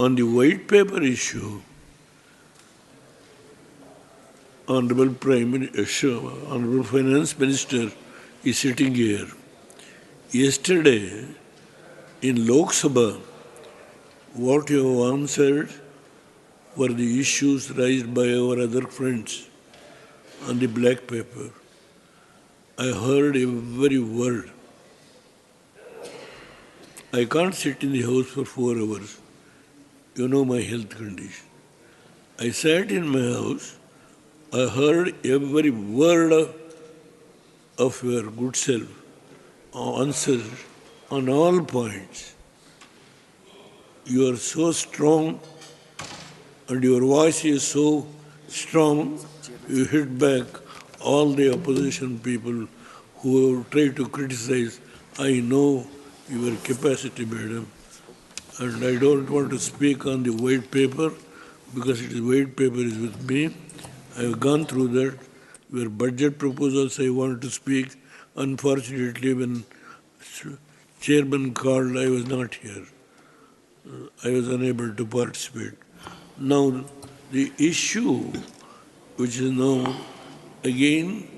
On the white paper issue, Honorable Honorable Finance Minister is sitting here. Yesterday, in Lok Sabha, what you have answered were the issues raised by our other friends on the black paper. I heard every word. I can't sit in the house for 4 hours. You know my health condition. I sat in my house. I heard every word of your good self, answers on all points. You are so strong and your voice is so strong, you hit back all the opposition people who have tried to criticize. I know your capacity, madam, and I don't want to speak on the white paper because it is white paper is with me. I have gone through that. Your budget proposals I want to speak. Unfortunately, when chairman called, I was not here. I was unable to participate. Now, the issue which is now again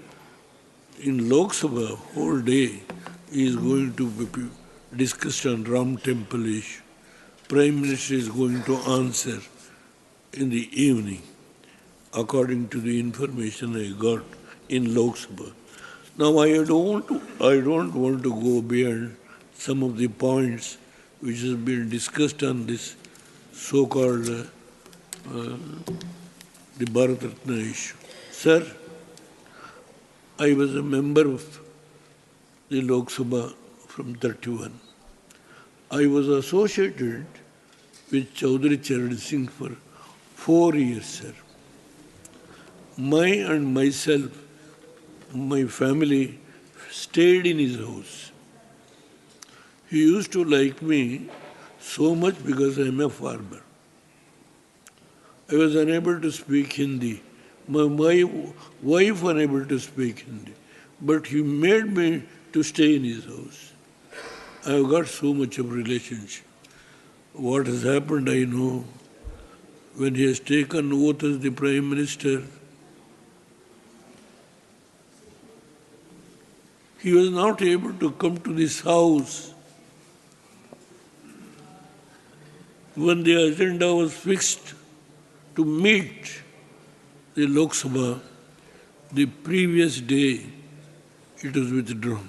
in Lok Sabha whole day is going to be discussed on Ram Temple issue. Prime Minister is going to answer in the evening, according to the information I got in Lok Sabha. Now I don't want to go beyond some of the points which has been discussed on this so-called the Bharat Ratna issue. Sir, I was a member of the Lok Sabha from 31. I was associated with Chaudhary Charan Singh for 4 years, sir. My family stayed in his house. He used to like me so much because I am a farmer. I was unable to speak Hindi. My wife unable to speak Hindi. But he made me to stay in his house. I have got so much of relationship. What has happened, I know. When he has taken oath as the Prime Minister, he was not able to come to this house. When the agenda was fixed to meet the Lok Sabha, the previous day it was withdrawn.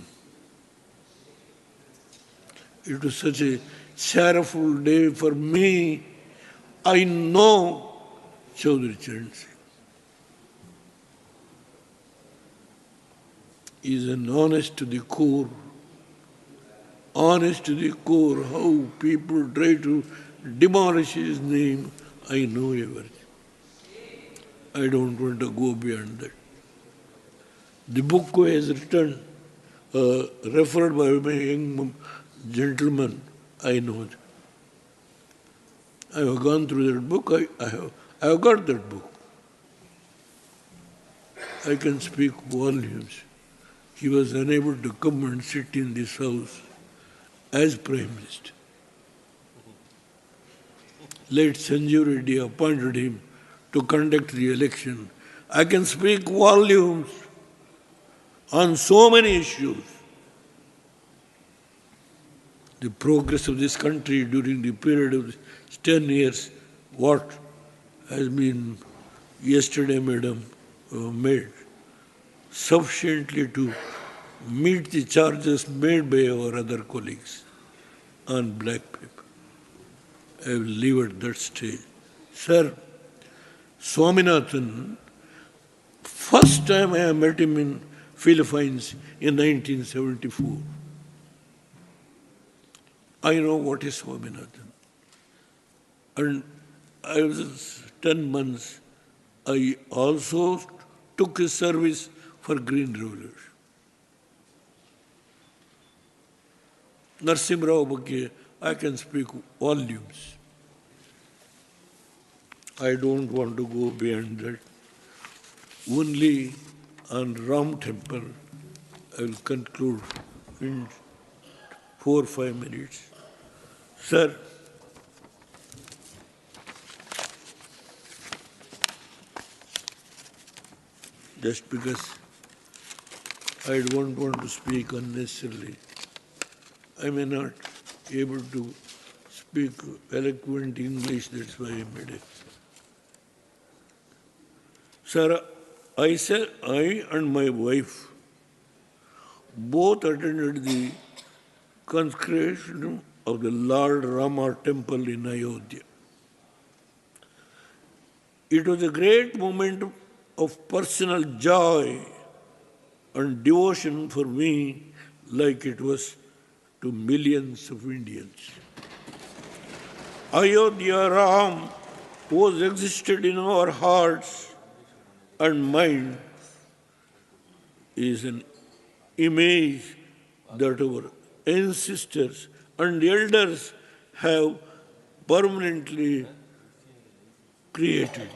It was such a sorrowful day for me. I know Chaudhary Charan Singh. He is an honest to the core. Honest to the core. How people try to demolish his name, I know everything. I don't want to go beyond that. The book he has written, referred by my young gentleman, I know that. I have gone through that book. I have got that book. I can speak volumes. He was unable to come and sit in this house as Prime Minister. Late Sanjeev Reddy appointed him to conduct the election. I can speak volumes on so many issues. The progress of this country during the period of 10 years, what has been yesterday, madam, made sufficiently to meet the charges made by our other colleagues on black paper. I will leave at that stage. Sir, Swaminathan, first time I met him in Philippines in 1974. I know what is Swaminathan. And I was 10 months. I also took his service for Green Revolution. Narasimha Rao Bagge, I can speak volumes. I don't want to go beyond that. Only on Ram Temple, I will conclude in 4 or 5 minutes. Sir, just because I don't want to speak unnecessarily. I may not be able to speak eloquent English, that's why I made it. Sir, I and my wife both attended the consecration of the Lord Rama temple in Ayodhya. It was a great moment of personal joy and devotion for me, like it was to millions of Indians. Ayodhya Ram was existed in our hearts and mind is an image that our ancestors and elders have permanently created.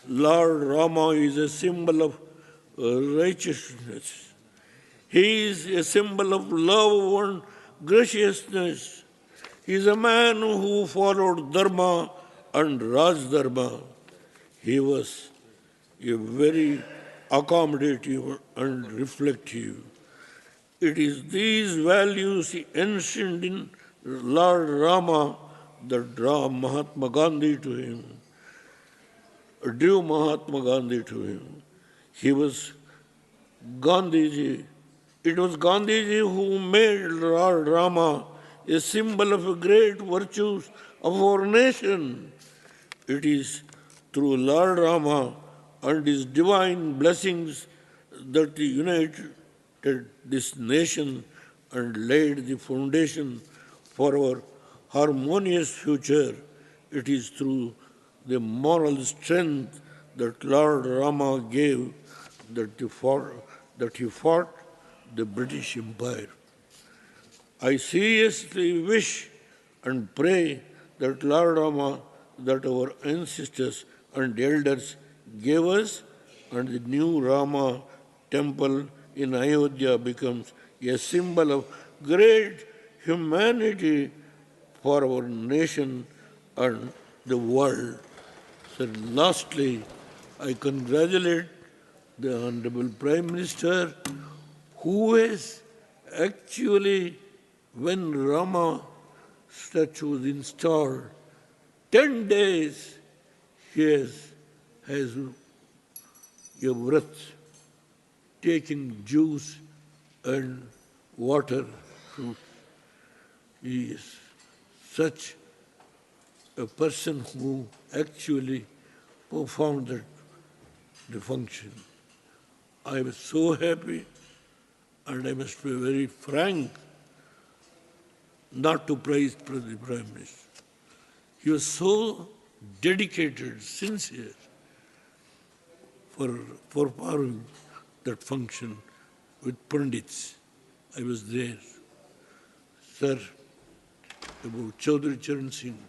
Lord Rama is a symbol of righteousness. He is a symbol of love and graciousness. He is a man who followed Dharma and Raj Dharma. He was a very accommodative and reflective. It is these values enshrined in Lord Rama that drew Mahatma Gandhi to him. He was Gandhiji. It was Gandhiji who made Lord Rama a symbol of the great virtues of our nation. It is through Lord Rama and his divine blessings that he united this nation and laid the foundation for our harmonious future. It is through the moral strength that Lord Rama gave that he fought the British Empire. I seriously wish and pray that Lord Rama, that our ancestors and elders gave us, and the new Rama temple in Ayodhya becomes a symbol of great humanity for our nation and the world. So lastly, I congratulate the Honorable Prime Minister, who has actually, when Rama statue was installed, 10 days he has a vrat, taking juice and water, fruit. He is such a person who actually performed the function. I was so happy, and I must be very frank, not to praise the Prime Minister. He was so dedicated, sincere for performing that function with Pandits. I was there. Sir, about Chaudhry Charan Singh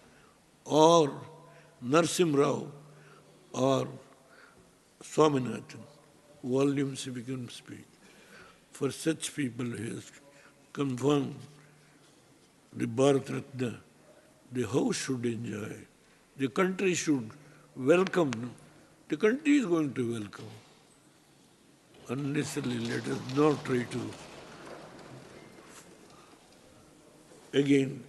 or Narsim Rao or Swaminathan, volumes we can speak. For such people who has confirmed the Bharat Ratna, the house should enjoy. The country should welcome. The country is going to welcome. Unnecessarily, let us not try to. Again,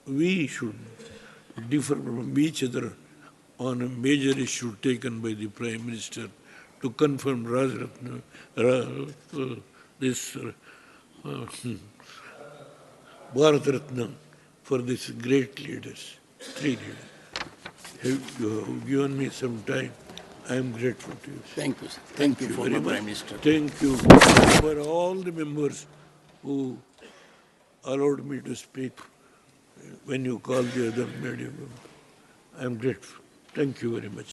we should differ from each other on a major issue taken by the Prime Minister to confirm Raj Ratna, Bharat Ratna for these great leaders, three leaders. You have given me some time. I am grateful to you. Thank you, sir. Thank you, former Prime Minister. Thank you for all the members who allowed me to speak when you called the other media member. I am grateful. Thank you very much.